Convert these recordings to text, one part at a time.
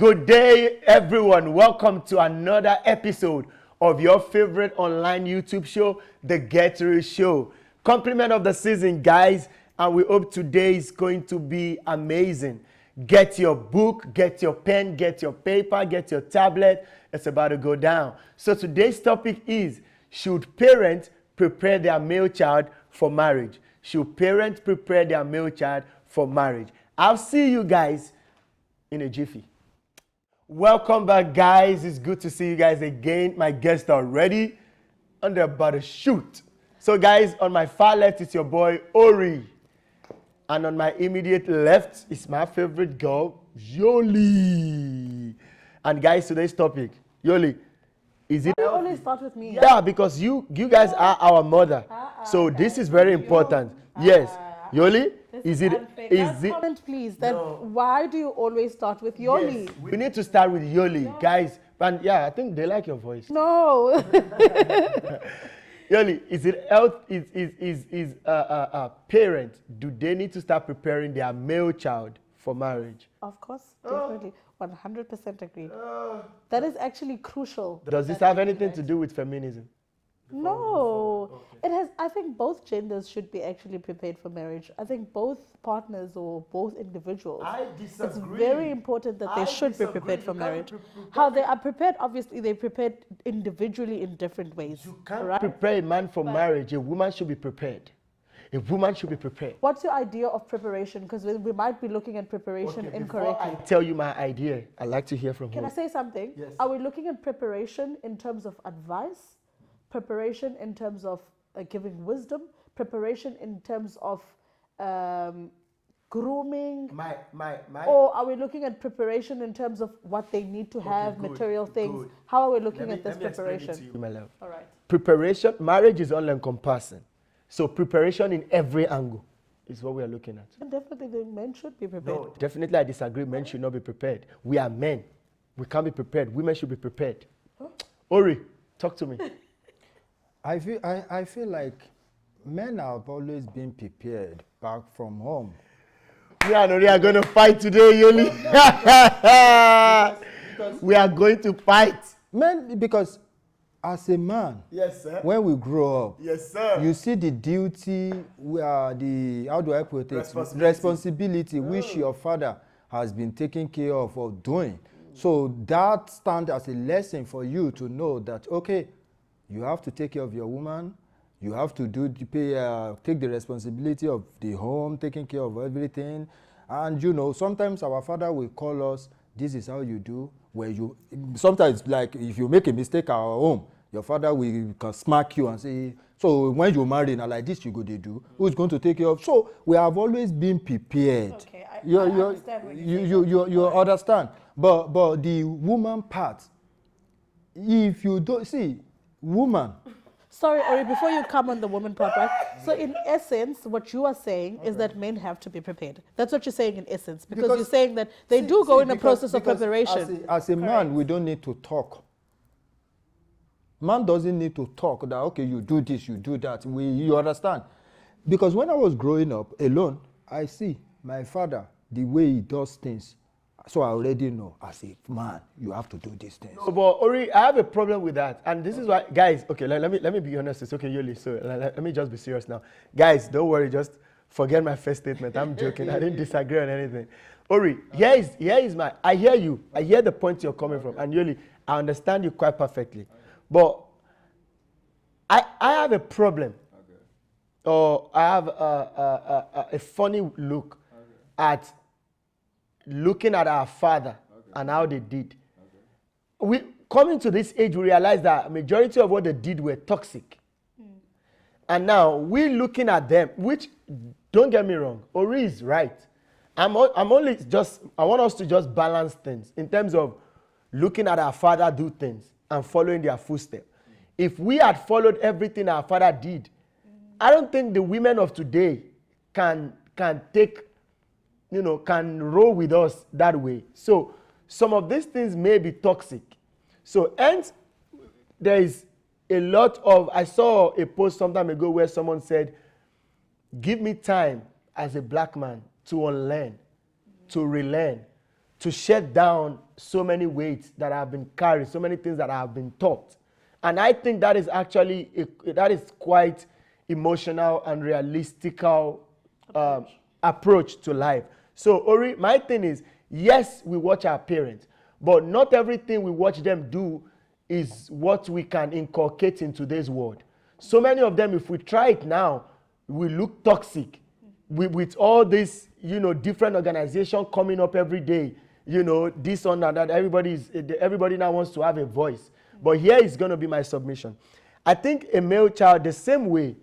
Good day, everyone. Welcome to another episode of your favorite online YouTube show, the GetRealShow. Compliment of the season, guys, and we hope today is going to be amazing. Get your book, get your pen, get your paper, get your tablet. It's about to go down. So today's topic is, should parents prepare their male child for marriage? Should parents prepare their male child for marriage? I'll see you guys in a jiffy. Welcome back, guys. It's good to see you guys again. My guests are ready and they're about to shoot. So, guys, on my far left is your boy Ori, and on my immediate left is my favorite girl, Yoli. And guys, today's topic, Yoli, is it? Why do you always start with me? Yeah, because you guys are our mother. So this is very important. Yes, Yoli, is it? Is it? Comment, please. That why do you always start with Yoli? Yes, we need to start with Yoli, guys. And yeah, I think they like your voice. No. Yoli, is it health? Is parents, do they need to start preparing their male child for marriage? Of course, definitely. 100% agree. That is actually crucial. Does this have anything to do with feminism? No. It has. I think both genders should be actually prepared for marriage. I think both partners or both individuals. I disagree. It's very important that they should be prepared for marriage. How they are prepared, obviously, they're prepared individually in different ways. You can't prepare a man for marriage. A woman should be prepared. A woman should be prepared. What's your idea of preparation? Because we might be looking at preparation incorrectly. I tell you my idea. I'd like to hear from Can I say something? Yes. Are we looking at preparation in terms of advice? Preparation in terms of giving wisdom? Preparation in terms of grooming? Or are we looking at preparation in terms of what they need to have, material things? Good. How are we looking at this preparation? Explain it to you, my love. All right. Preparation, marriage is all-encompassing. So preparation in every angle is what we are looking at. And definitely the men should be prepared. No, definitely I disagree. Men should not be prepared. We are men. We can't be prepared. Women should be prepared. Ori, talk to me. I feel like men have always been prepared back from home. We and Ori are going to fight today, Yoli. We are going to fight. Men, because as a man, Yes, sir. when we grow up, Yes, sir. you see the duty, how do I put it? Responsibility. Which your father has been taking care of doing. So that stands as a lesson for you to know that, okay, you have to take care of your woman. You have to take the responsibility of the home, taking care of everything. And sometimes our father will call us, this is how you do. Sometimes, like, if you make a mistake at home, your father can smack you and say, so when you marry, now like this you go to do. Who's going to take care of? So we have always been prepared. Okay, I understand what you understand. But the woman part, if you don't see, woman. Sorry, Ori, before you come on the woman part, right? So in essence, what you are saying is that men have to be prepared. That's what you're saying in essence. Because you're saying that they do go in a process of preparation. As a man, we don't need to talk. Man doesn't need to talk that, okay, you do this, you do that. You understand? Because when I was growing up alone, I see my father, the way he does things. So I already know, as a man, you have to do these things. No, but Ori, I have a problem with that. And this is why, guys, okay, let me be honest. It's okay, Yoli. So let me just be serious now. Guys, don't worry, just forget my first statement. I'm joking. I didn't disagree on anything. Ori, here is my, I hear you. I hear the point you're coming from. And Yoli, I understand you quite perfectly. But I have a problem. Or I have a funny look at looking at our father and how they did. We coming to this age, we realize that majority of what they did were toxic. And now we looking at them, which, don't get me wrong, Ori is right. I want us to just balance things in terms of looking at our father do things and following their footsteps. If we had followed everything our father did, I don't think the women of today can take, can roll with us that way. So some of these things may be toxic. So hence, there is a lot of, I saw a post some time ago where someone said, give me time as a black man to unlearn, to relearn, to shed down so many weights that have been carried, so many things that have been taught. And I think that is actually, that is quite emotional and realistical approach to life. So Ori, my thing is, yes, we watch our parents, but not everything we watch them do is what we can inculcate in today's world. So many of them, if we try it now, we look toxic. With all this, different organization coming up every day, this one and that, everybody now wants to have a voice. But here is going to be my submission. I think a male child, the same way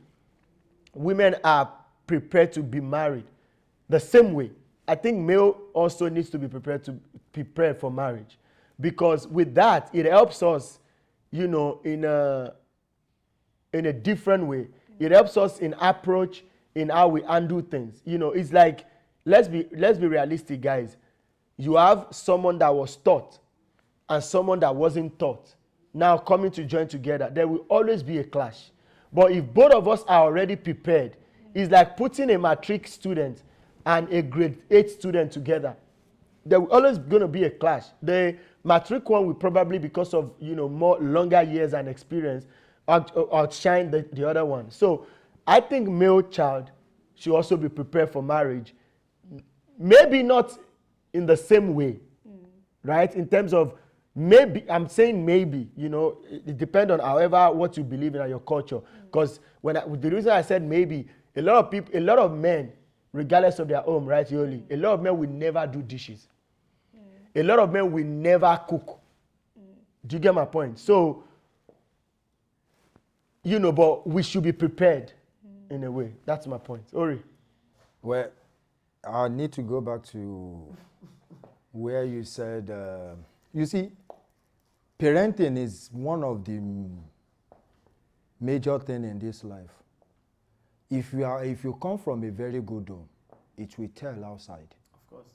women are prepared to be married, the same way, I think male also needs to be prepared for marriage. Because with that, it helps us, in a different way. It helps us in approach, in how we undo things. It's like, let's be realistic, guys. You have someone that was taught and someone that wasn't taught now coming to join together. There will always be a clash. But if both of us are already prepared, it's like putting a matric student and a grade 8 student together. There will always going to be a clash. The matric one will probably, because of more longer years and experience, outshine the other one. So I think male child should also be prepared for marriage. Maybe not in the same way, right? In terms of maybe, I'm saying maybe, it depends on however what you believe in and your culture. Because the reason I said maybe, a lot of men, regardless of their home, right, Yoli, a lot of men will never do dishes. A lot of men will never cook. Do you get my point? So, but we should be prepared in a way. That's my point. Ori. Well, I need to go back to where you said, you see, parenting is one of the major things in this life. If you come from a very good home, it will tell outside. Of course.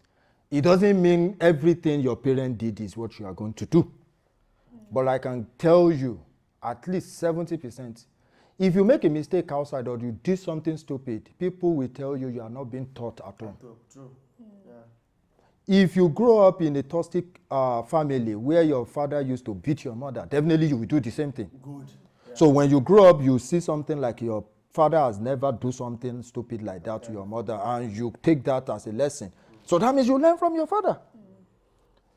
It doesn't mean everything your parent did is what you are going to do. But I can tell you, at least 70%, if you make a mistake outside or you do something stupid, people will tell you are not being taught at home. True. Yeah. If you grow up in a toxic family where your father used to beat your mother, definitely you will do the same thing. Good. Yeah. So when you grow up, you see something like your father has never do something stupid like that to your mother, and you take that as a lesson. So that means you learn from your father.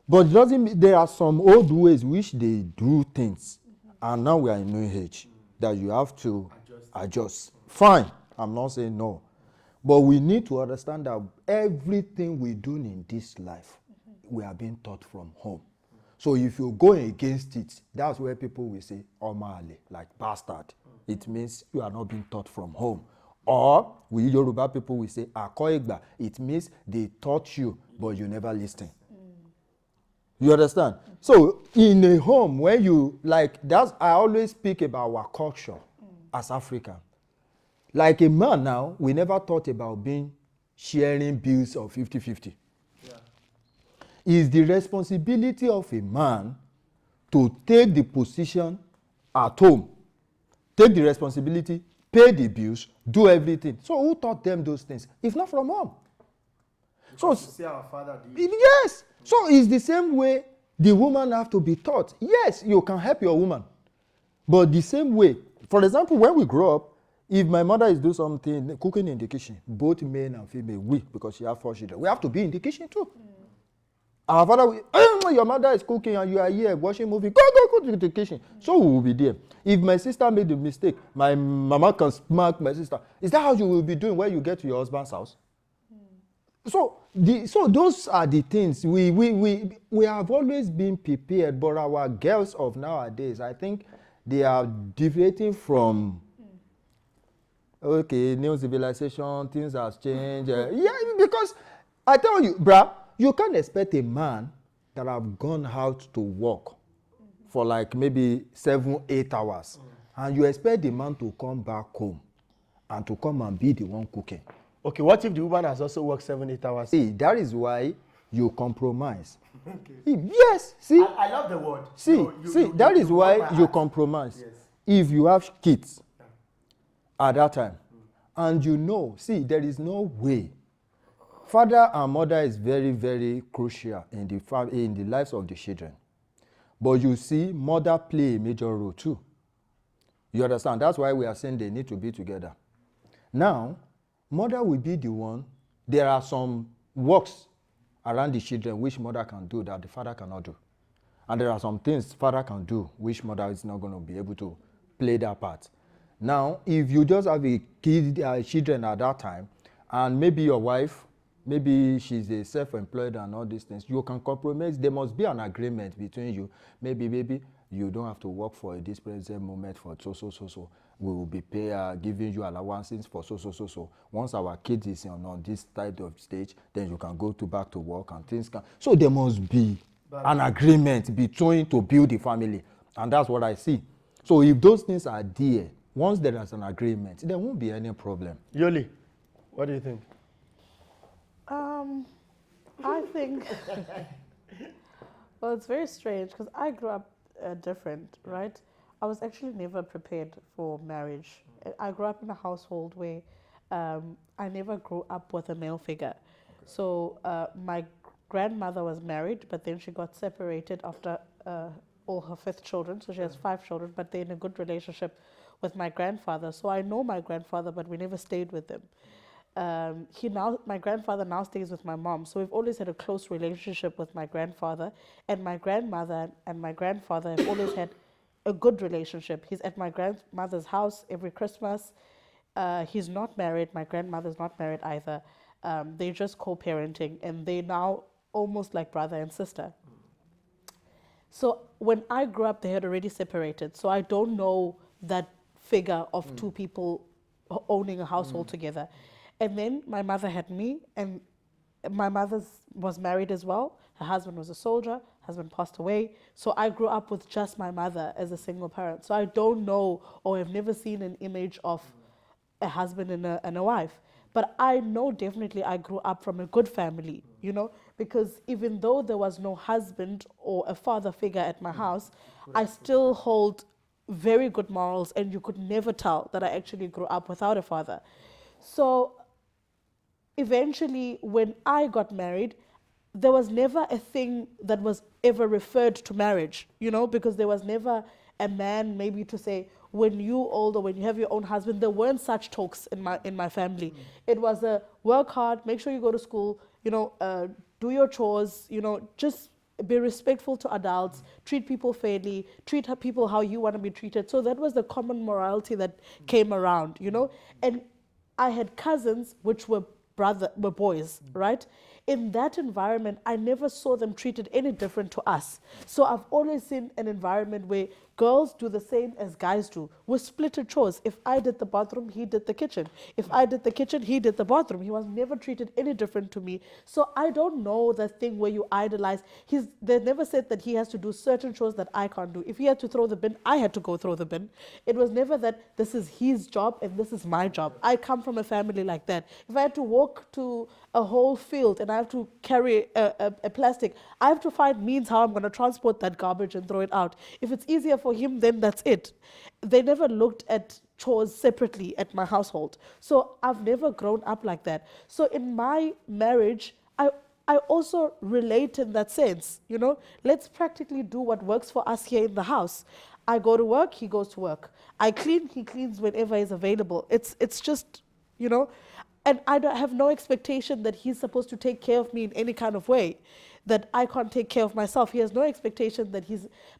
But it doesn't mean there are some old ways which they do things, and now we are in new age that you have to adjust. Fine, I'm not saying no. But we need to understand that everything we do in this life, we are being taught from home. So if you go against it, that's where people will say, Omale, like bastard. It means you are not being taught from home. Or we Yoruba people will say, Akoigba. It means they taught you, but you never listen. You understand? So in a home where you, like, that's, I always speak about our culture as African. Like a man now, we never thought about sharing bills of 50-50. Yeah. It's the responsibility of a man to take the position at home, take the responsibility, pay the bills, do everything. So who taught them those things? If not from home. Because so see our father did. Yes. So it's the same way the woman have to be taught. Yes, you can help your woman. But the same way, for example, when we grow up, if my mother is doing something, cooking in the kitchen, both men and female, because she has 4 children, we have to be in the kitchen too. Our father will, your mother is cooking and you are here watching movie, go to the kitchen. So we will be there. If my sister made a mistake, my mama can smack my sister. Is that how you will be doing when you get to your husband's house? So those are the things we have always been prepared, but our girls of nowadays, I think they are deviating from new civilization, things have changed. Yeah, because I tell you, bruh, you can't expect a man that have gone out to work for like maybe 7-8 hours, and you expect the man to come back home and to come and be the one cooking. Okay, what if the woman has also worked 7-8 hours? See, that is why you compromise. Okay. Yes, see. I love the word. See, that is why you compromise. Yes. If you have kids at that time, and you know, see, there is no way Father and mother is very, very crucial in the lives of the children. But you see, mother play a major role too. You understand? That's why we are saying they need to be together. Now, mother will be the one. There are some works around the children which mother can do that the father cannot do. And there are some things father can do which mother is not going to be able to play that part. Now, if you just have a kid, children at that time, and maybe your wife, maybe she's a self-employed and all these things, you can compromise. There must be an agreement between you. Maybe you don't have to work for this present moment for so. We will be giving you allowances for so. Once our kid is on this type of stage, then you can go back to work and things can. So there must be an agreement between to build the family. And that's what I see. So if those things are there, once there is an agreement, there won't be any problem. Yoli, what do you think? I think, well, it's very strange because I grew up different, right? I was actually never prepared for marriage. I grew up in a household where I never grew up with a male figure. Okay. So my grandmother was married, but then she got separated after all her 5 children. So she has 5 children, but they're in a good relationship with my grandfather. So I know my grandfather, but we never stayed with him. My grandfather now stays with my mom. So we've always had a close relationship with my grandfather, and my grandmother and my grandfather have always had a good relationship. He's at my grandmother's house every Christmas. He's not married. My grandmother's not married either. They're just co-parenting, and they're now almost like brother and sister. So when I grew up, they had already separated. So I don't know that figure of 2 people owning a household together. And then my mother had me, and my mother was married as well. Her husband was a soldier, husband passed away. So I grew up with just my mother as a single parent. So I don't know, or have never seen an image of a husband and a wife. But I know definitely I grew up from a good family, you know, because even though there was no husband or a father figure at my house, I still hold very good morals, and you could never tell that I actually grew up without a father. So eventually, when I got married, there was never a thing that was ever referred to marriage, you know, because there was never a man maybe to say, when you older, when you have your own husband, there weren't such talks in my family. It was a work hard, make sure you go to school, you know, do your chores, you know, just be respectful to adults, treat people fairly, treat people how you want to be treated. So that was the common morality that came around, you know. And I had cousins which were boys, right? In that environment, I never saw them treated any different to us. So I've always seen an environment where girls do the same as guys do. We split chores. If I did the bathroom, he did the kitchen. If I did the kitchen, he did the bathroom. He was never treated any different to me. So I don't know that thing where you idolize. They never said that he has to do certain chores that I can't do. If he had to throw the bin, I had to go throw the bin. It was never that this is his job and this is my job. I come from a family like that. If I had to walk to a whole field and I have to carry a plastic, I have to find means how I'm going to transport that garbage and throw it out. If it's easier for him, then that's it. They never looked at chores separately at my household. So I've never grown up like that. So in my marriage, I also relate in that sense, you know. Let's practically do what works for us here in the house. I go to work, he goes to work. I clean, he cleans whenever he's available. It's just, you know, and I have no expectation that he's supposed to take care of me in any kind of way, that I can't take care of myself. He has no expectation that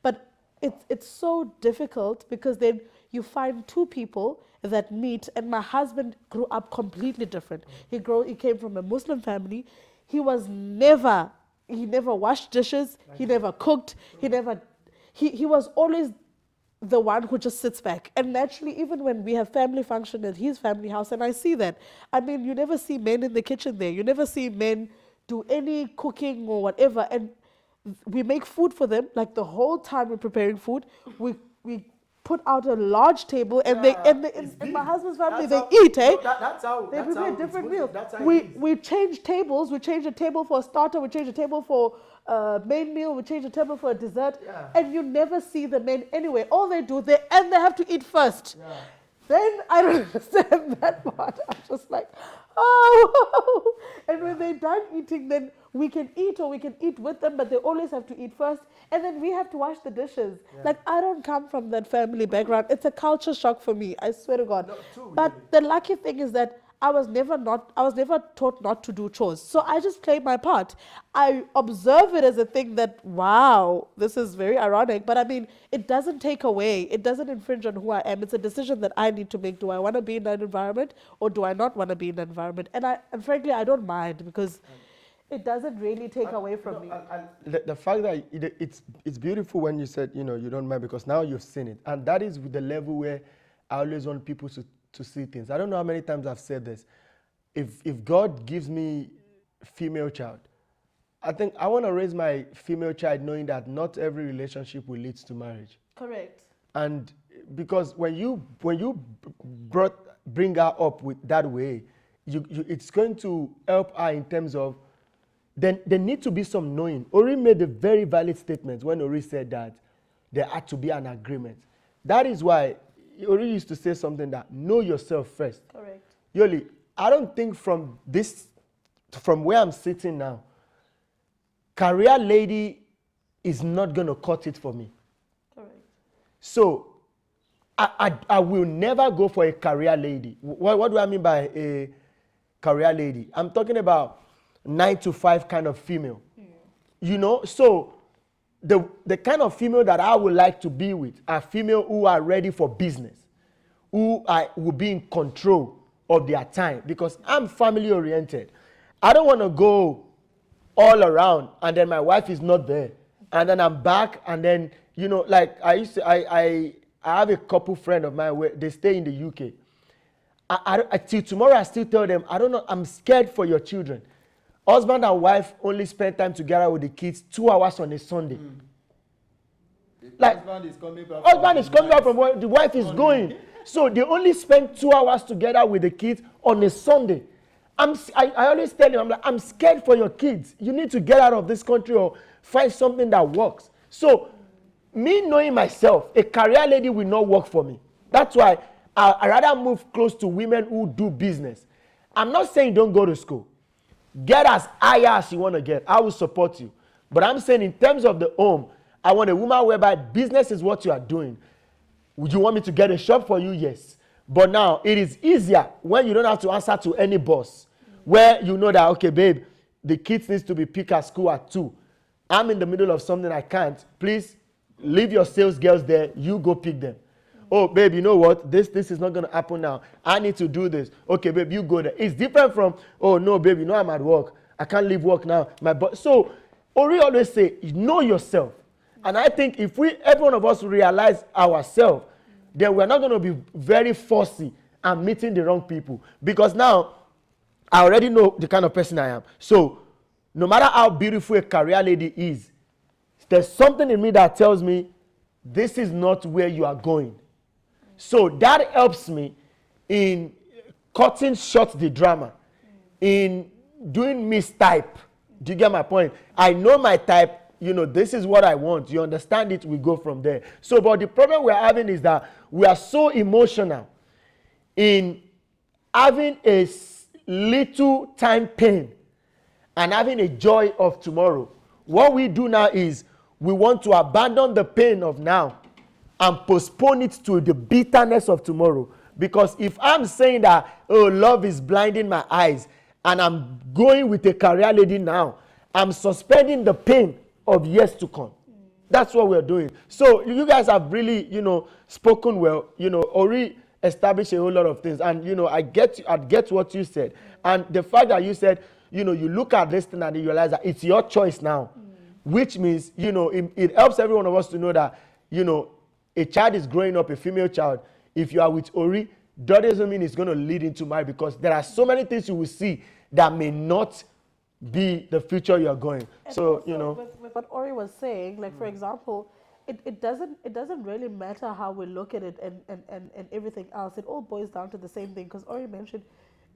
but it's so difficult because then you find 2 people that meet, and my husband grew up completely different. He came from a Muslim family. He never washed dishes, he never cooked, he was always the one who just sits back. And naturally, even when we have family function at his family house, and I see that, I mean, you never see men in the kitchen there. You never see men do any cooking or whatever. And we make food for them, like the whole time we're preparing food. We put out a large table, and in my husband's family, they eat, eh? They prepare different meals. We change tables. We change a table for a starter. We change a table for main meal. We change a table for a dessert. Yeah. And you never see the men anyway. All they do, they have to eat first. Yeah. Then I don't understand that part. I'm just like, oh. And when they're done eating, then we can eat or we can eat with them, but they always have to eat first. And then we have to wash the dishes. Yeah. Like, I don't come from that family background. It's a culture shock for me. I swear to God. No, too, But really. the lucky thing is that I was never taught not to do chores. So I just play my part. I observe it as a thing that, wow, this is very ironic. But I mean, it doesn't take away, it doesn't infringe on who I am. It's a decision that I need to make. Do I want to be in that environment or do I not want to be in that environment? And frankly, I don't mind because it doesn't really take away from me. The fact that it's beautiful when you said, you don't mind because now you've seen it. And that is the level where I always want people to see things. I don't know how many times I've said this. If God gives me female child, I think I want to raise my female child knowing that not every relationship will lead to marriage. Correct. And because when you bring her up with that way, it's going to help her in terms of then there need to be some knowing. Ori made a very valid statement when Ori said that there had to be an agreement. That is why Ori used to say something that know yourself first. Correct. Yoli, I don't think from where I'm sitting now, career lady is not going to cut it for me. Correct. So I will never go for a career lady. What do I mean by a career lady? I'm talking about 9 to 5 kind of female. So the kind of female that I would like to be with are female who are ready for business, who will be in control of their time, because I'm family oriented. I don't want to go all around and then my wife is not there and then I'm back and then like I have a couple friend of mine where they stay in the UK. Till tomorrow I still tell them, I don't know, I'm scared for your children. Husband and wife only spend time together with the kids 2 hours on a Sunday. Like, husband is coming back from work, the wife is going. So they only spend 2 hours together with the kids on a Sunday. I always tell him, I'm scared for your kids. You need to get out of this country or find something that works. So, me knowing myself, a career lady will not work for me. That's why I rather move close to women who do business. I'm not saying don't go to school. Get as high as you want to get. I will support you. But I'm saying in terms of the home, I want a woman whereby business is what you are doing. Would you want me to get a shop for you? Yes. But now it is easier when you don't have to answer to any boss. Where you know that, okay, babe, the kids needs to be picked at school at 2. I'm in the middle of something I can't. Please leave your sales girls there. You go pick them. Oh, babe, you know what? This is not going to happen now. I need to do this. Okay, babe, you go there. It's different from, oh, no, babe, I'm at work. I can't leave work now. So, Ori always say, know yourself. And I think if every one of us realize ourselves, then we're not going to be very fussy and meeting the wrong people. Because now, I already know the kind of person I am. So, no matter how beautiful a career lady is, there's something in me that tells me, this is not where you are going. So that helps me in cutting short the drama, in doing mistype. Do you get my point? I know my type, this is what I want. You understand it, we go from there. So, but the problem we're having is that we are so emotional in having a little time pain and having a joy of tomorrow. What we do now is we want to abandon the pain of now and postpone it to the bitterness of tomorrow. Because if I'm saying that, oh, love is blinding my eyes, and I'm going with a career lady now, I'm suspending the pain of years to come. That's what we're doing. So you guys have really, spoken well. Ori established a whole lot of things. And, I get what you said. And the fact that you said, you look at this thing and you realize that it's your choice now. Which means, it helps every one of us to know that, a child is growing up, a female child. If you are with Ori, that doesn't mean it's going to lead into marriage, because there are so many things you will see that may not be the future you are going. And so, also with what Ori was saying, like, for example, it doesn't really matter how we look at it and everything else. It all boils down to the same thing, because Ori mentioned,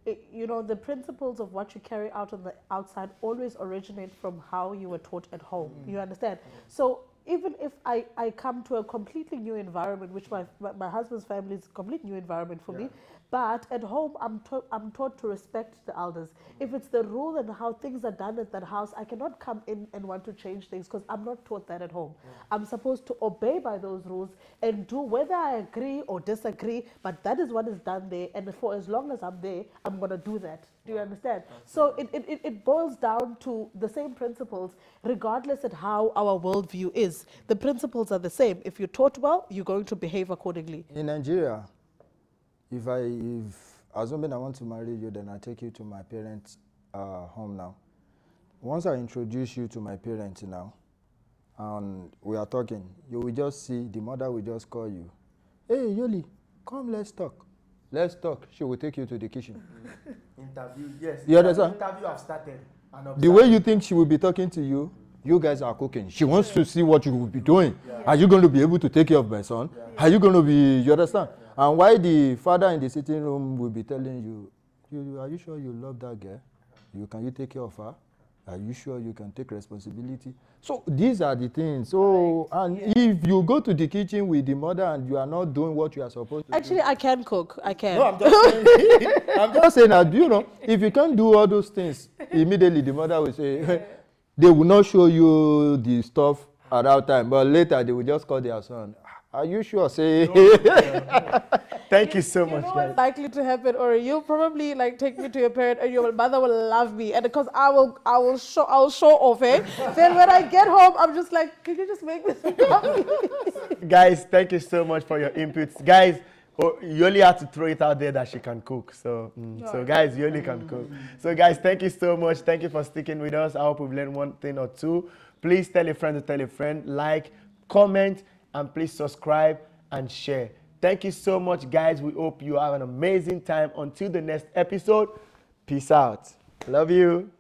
the principles of what you carry out on the outside always originate from how you were taught at home. You understand? So even if I come to a completely new environment, which my husband's family is a complete new environment for me, but at home I'm taught to respect the elders. If it's the rule and how things are done at that house, I cannot come in and want to change things because I'm not taught that at home. I'm supposed to obey by those rules and do whether I agree or disagree, but that is what is done there, and for as long as I'm there, I'm going to do that. Do you understand? So it boils down to the same principles, regardless of how our worldview is. The principles are the same. If you're taught well, you're going to behave accordingly. In Nigeria, if assuming I want to marry you, then I take you to my parents' home now. Once I introduce you to my parents now, and we are talking, you will just see the mother will just call you. Hey, Yoli, come, let's talk. Let's talk. She will take you to the kitchen. Interview, yes. You understand? Interview have started. The way you think she will be talking to you, you guys are cooking. She wants to see what you will be doing. Yeah. Are you going to be able to take care of my son? Yeah. Are you going to be, you understand? Yeah. And why the father in the sitting room will be telling you, are you sure you love that girl? Can you take care of her? Are you sure you can take responsibility? So these are the things. So, and if you go to the kitchen with the mother and you are not doing what you are supposed to Actually, do. I can cook. I can. No, I'm just saying, I'm just saying that, if you can't do all those things, immediately the mother will say, they will not show you the stuff at that time, but later they will just call their son. Are you sure? Say. Thank you so much, know guys. what's likely to happen, or you'll probably take me to your parent, and your mother will love me, and because I'll show off, eh? Then when I get home, I'm just like, can you just make me some coffee? Guys, thank you so much for your inputs, guys. Yoli had to throw it out there that she can cook. So guys, Yoli can cook. So guys, thank you so much. Thank you for sticking with us. I hope we've learned one thing or two. Please tell a friend to tell a friend. Like, comment, and please subscribe and share. Thank you so much, guys. We hope you have an amazing time. Until the next episode, peace out. Love you.